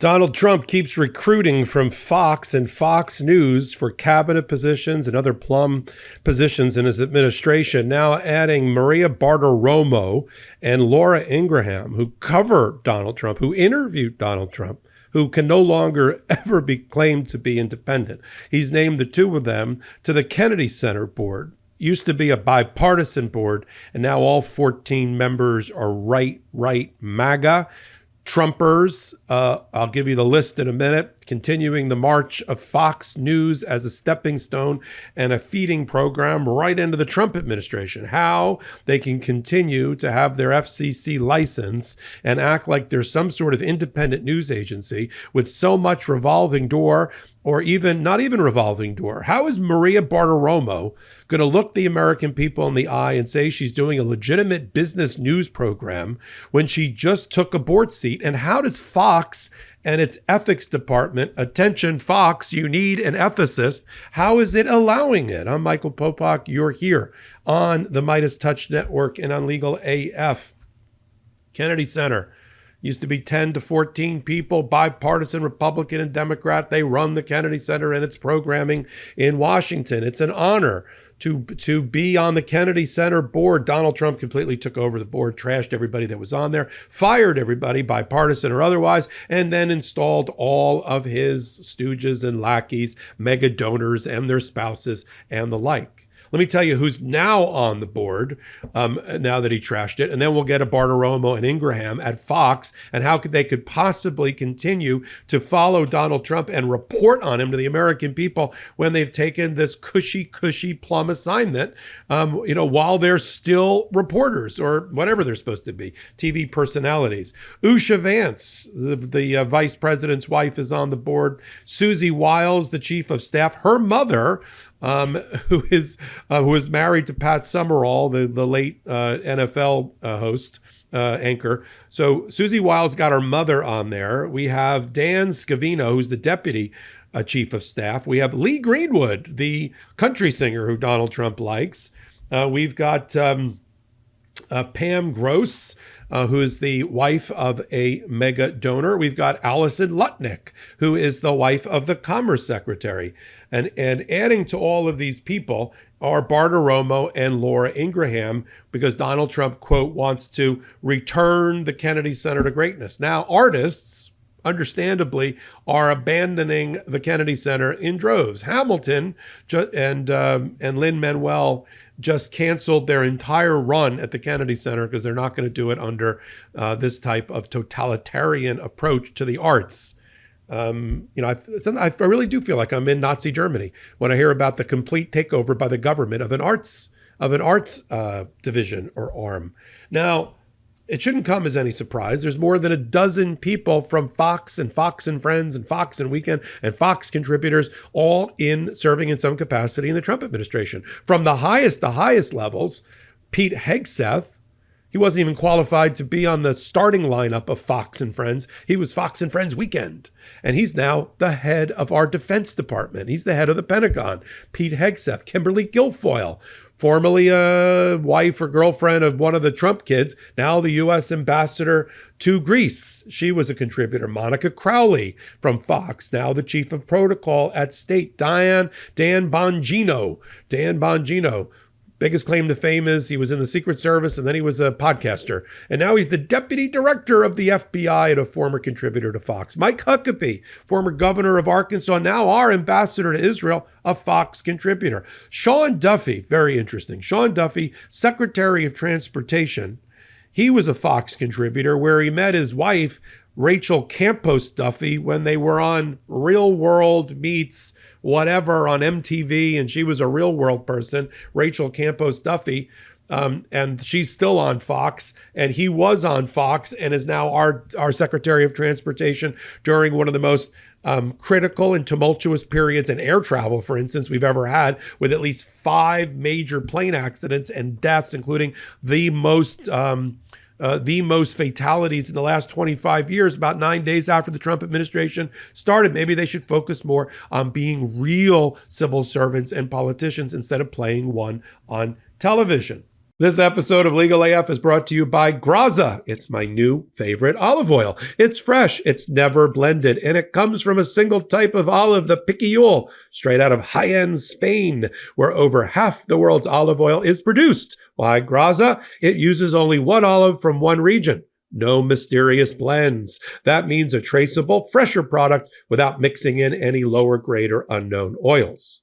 Donald Trump keeps recruiting from Fox and Fox News for cabinet positions and other plum positions in his administration, now adding Maria Bartiromo and Laura Ingraham, who cover Donald Trump, who interviewed Donald Trump, who can no longer ever be claimed to be independent. He's named the two of them to the Kennedy Center board. Used to be a bipartisan board, and now all 14 members are right MAGA. Trumpers, I'll give you the list in a minute, continuing the march of Fox News as a stepping stone and a feeding program right into the Trump administration. How they can continue to have their FCC license and act like there's some sort of independent news agency with so much revolving door, or even not even revolving door. How is Maria Bartiromo going to look the American people in the eye and say she's doing a legitimate business news program when she just took a board seat? And how does Fox and its ethics department, attention Fox, you need an ethicist, how is it allowing it? I'm Michael Popok. You're here on the MeidasTouch Network and on Legal AF. Kennedy Center. Used to be 10 to 14 people, bipartisan, Republican and Democrat. They run the Kennedy Center and its programming in Washington. It's an honor to be on the Kennedy Center board. Donald Trump completely took over the board, trashed everybody that was on there, fired everybody, bipartisan or otherwise, and then installed all of his stooges and lackeys, mega donors and their spouses and the like. Let me tell you who's now on the board now that he trashed it. And then we'll get a Bartiromo and Ingraham at Fox and how they could possibly continue to follow Donald Trump and report on him to the American people when they've taken this cushy plum assignment, while they're still reporters or whatever they're supposed to be, TV personalities. Usha Vance, the vice president's wife, is on the board. Susie Wiles, the chief of staff, her mother, who is married to Pat Summerall, the late NFL host, anchor. So Susie Wiles got her mother on there. We have Dan Scavino, who's the deputy chief of staff. We have Lee Greenwood, the country singer who Donald Trump likes. We've got Pam Gross, who is the wife of a mega donor. We've got Allison Lutnick, who is the wife of the Commerce Secretary. And adding to all of these people are Bartiromo and Laura Ingraham, because Donald Trump, quote, wants to return the Kennedy Center to greatness. Now, artists, understandably, are abandoning the Kennedy Center in droves. Hamilton and Lin-Manuel just canceled their entire run at the Kennedy Center because they're not going to do it under this type of totalitarian approach to the arts. I really do feel like I'm in Nazi Germany when I hear about the complete takeover by the government of an arts division or arm. Now, it shouldn't come as any surprise. There's more than a dozen people from Fox and Fox and Friends and Fox and Weekend and Fox contributors, all serving in some capacity in the Trump administration. From the highest levels, Pete Hegseth, he wasn't even qualified to be on the starting lineup of Fox and Friends. He was Fox and Friends Weekend. And he's now the head of our Defense Department. He's the head of the Pentagon. Pete Hegseth, Kimberly Guilfoyle, formerly a wife or girlfriend of one of the Trump kids, now the U.S. ambassador to Greece. She was a contributor. Monica Crowley from Fox, now the chief of protocol at State. Dan Bongino. Biggest claim to fame is he was in the Secret Service and then he was a podcaster. And now he's the deputy director of the FBI and a former contributor to Fox. Mike Huckabee, former governor of Arkansas, now our ambassador to Israel, a Fox contributor. Sean Duffy, very interesting. Sean Duffy, Secretary of Transportation. He was a Fox contributor where he met his wife, Rachel Campos Duffy, when they were on Real World Meets whatever on MTV, and she was a real world person, Rachel Campos Duffy, and she's still on Fox, and he was on Fox and is now our Secretary of Transportation during one of the most critical and tumultuous periods in air travel, for instance, we've ever had, with at least 5 major plane accidents and deaths, including the most fatalities in the last 25 years, about 9 days after the Trump administration started. Maybe they should focus more on being real civil servants and politicians instead of playing one on television. This episode of Legal AF is brought to you by Graza. It's my new favorite olive oil. It's fresh, it's never blended, and it comes from a single type of olive, the Piquillol, straight out of high-end Spain, where over half the world's olive oil is produced. Why Graza? It uses only one olive from one region. No mysterious blends. That means a traceable, fresher product without mixing in any lower grade or unknown oils.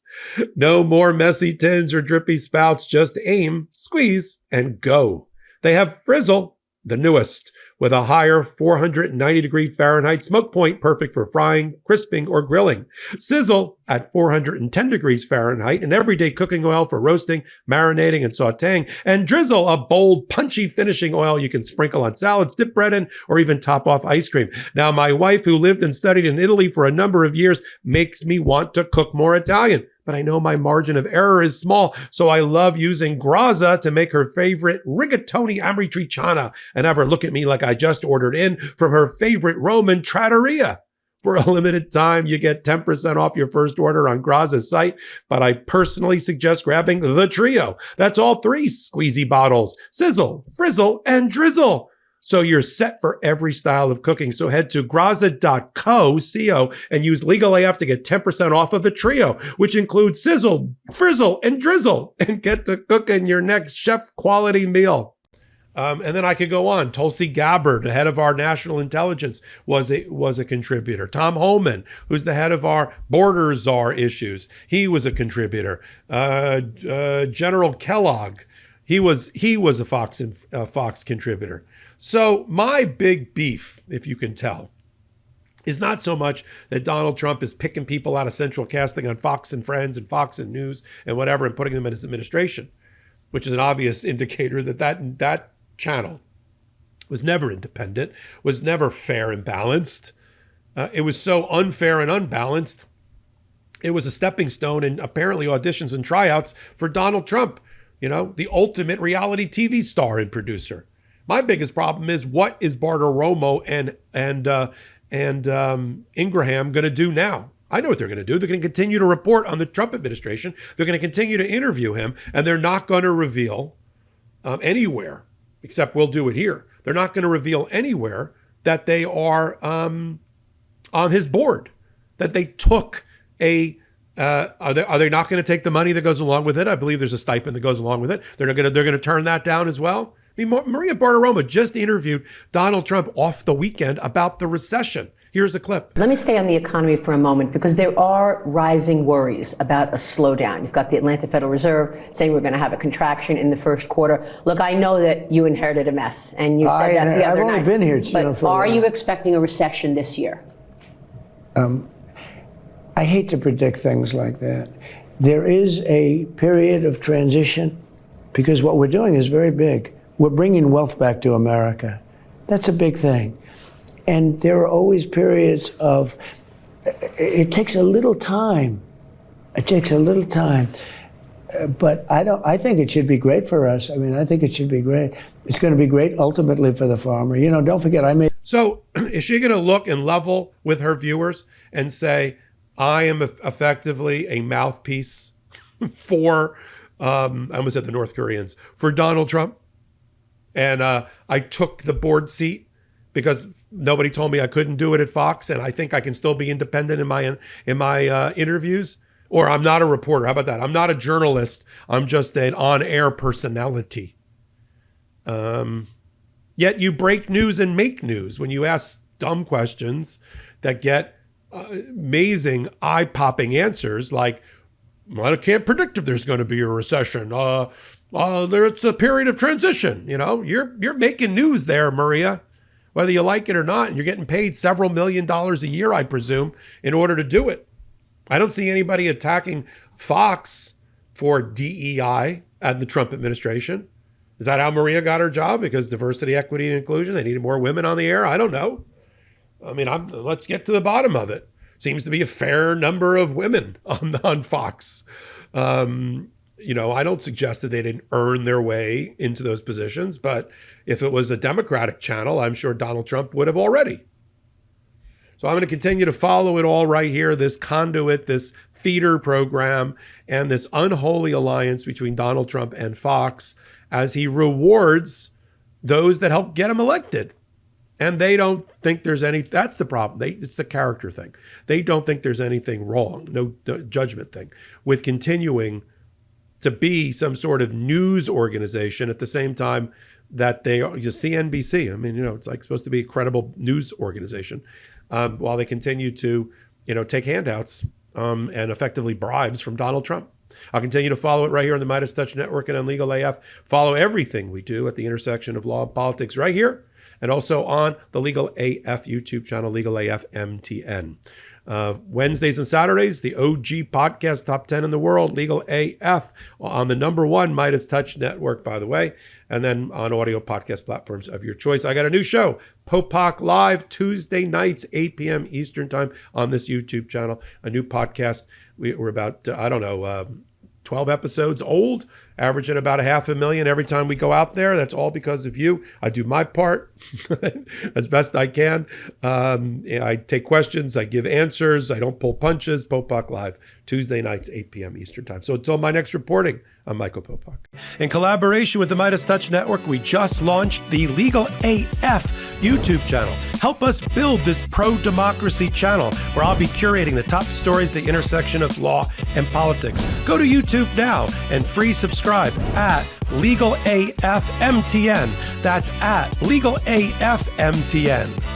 No more messy tins or drippy spouts. Just aim, squeeze, and go. They have Frizzle, the newest, with a higher 490-degree Fahrenheit smoke point, perfect for frying, crisping, or grilling. Sizzle at 410 degrees Fahrenheit, an everyday cooking oil for roasting, marinating, and sauteing. And Drizzle, a bold, punchy finishing oil you can sprinkle on salads, dip bread in, or even top off ice cream. Now, my wife, who lived and studied in Italy for a number of years, makes me want to cook more Italian. But I know my margin of error is small, so I love using Graza to make her favorite rigatoni amatriciana and have her look at me like I just ordered in from her favorite Roman trattoria. For a limited time, you get 10% off your first order on Graza's site, but I personally suggest grabbing the trio. That's all three squeezy bottles: Sizzle, Frizzle, and Drizzle. So you're set for every style of cooking. So head to graza.co, and use Legal AF to get 10% off of the trio, which includes Sizzle, Frizzle, and Drizzle, and get to cooking your next chef-quality meal. And then I could go on. Tulsi Gabbard, the head of our national intelligence, was a contributor. Tom Homan, who's the head of our border czar issues, he was a contributor. General Kellogg, he was a Fox contributor. So my big beef, if you can tell, is not so much that Donald Trump is picking people out of central casting on Fox and Friends and Fox and News and whatever and putting them in his administration, which is an obvious indicator that channel was never independent, was never fair and balanced. It was so unfair and unbalanced. It was a stepping stone in apparently auditions and tryouts for Donald Trump, the ultimate reality TV star and producer. My biggest problem is, what is Bartiromo and Ingraham going to do now? I know what they're going to do. They're going to continue to report on the Trump administration. They're going to continue to interview him, and they're not going to reveal anywhere, except we'll do it here. They're not going to reveal anywhere that they are on his board, that they took a. Are they not going to take the money that goes along with it? I believe there's a stipend that goes along with it. They're going to turn that down as well. I mean, Maria Bartiromo just interviewed Donald Trump off the weekend about the recession. Here's a clip. Let me stay on the economy for a moment, because there are rising worries about a slowdown. You've got the Atlanta Federal Reserve saying we're going to have a contraction in the first quarter. Look, I know that you inherited a mess, and you said that the other night. I've only been here, but are you expecting a recession this year? I hate to predict things like that. There is a period of transition, because what we're doing is very big. We're bringing wealth back to America. That's a big thing. And there are always periods of, it takes a little time. It takes a little time. But I think it should be great for us. I mean, I think it should be great. It's going to be great ultimately for the farmer. Don't forget, So is she going to look and level with her viewers and say, I am effectively a mouthpiece for, I almost said the North Koreans, for Donald Trump? And I took the board seat because nobody told me I couldn't do it at Fox, and I think I can still be independent in my interviews. Or I'm not a reporter. How about that? I'm not a journalist. I'm just an on-air personality. Yet you break news and make news when you ask dumb questions that get amazing, eye-popping answers like, well, I can't predict if there's going to be a recession. It's a period of transition. You're making news there, Maria, whether you like it or not. And you're getting paid several $1 million a year, I presume, in order to do it. I don't see anybody attacking Fox for DEI at the Trump administration. Is that how Maria got her job? Because diversity, equity, and inclusion, they needed more women on the air? I don't know. I mean, let's get to the bottom of it. Seems to be a fair number of women on Fox. I don't suggest that they didn't earn their way into those positions, but if it was a Democratic channel, I'm sure Donald Trump would have already. So So I'm going to continue to follow it all right here, this conduit, this feeder program, and this unholy alliance between Donald Trump and Fox as he rewards those that help get him elected. And they don't think there's any, that's the problem. It's the character thing. They don't think there's anything wrong, no judgment thing, with continuing to be some sort of news organization at the same time that they are just CNBC. I mean, it's like supposed to be a credible news organization while they continue to, take handouts and effectively bribes from Donald Trump. I'll continue to follow it right here on the MeidasTouch Network and on Legal AF. Follow everything we do at the intersection of law and politics right here, and also on the Legal AF YouTube channel, Legal AF MTN. Wednesdays and Saturdays, the OG podcast, top 10 in the world, Legal AF, on the number one MeidasTouch Network, by the way, and then on audio podcast platforms of your choice. I got a new show, Popok Live, Tuesday nights, 8 p.m. Eastern time on this YouTube channel, a new podcast. We're about, 12 episodes old, averaging about 500,000 every time we go out there. That's all because of you. I do my part as best I can. I take questions. I give answers. I don't pull punches. Popok Live, Tuesday nights, 8 p.m. Eastern time. So until my next reporting, I'm Michael Popok. In collaboration with the MeidasTouch Network, we just launched the Legal AF YouTube channel. Help us build this pro-democracy channel where I'll be curating the top stories at the intersection of law and politics. Go to YouTube now and free subscribe at Legal AF MTN. That's at Legal AF MTN.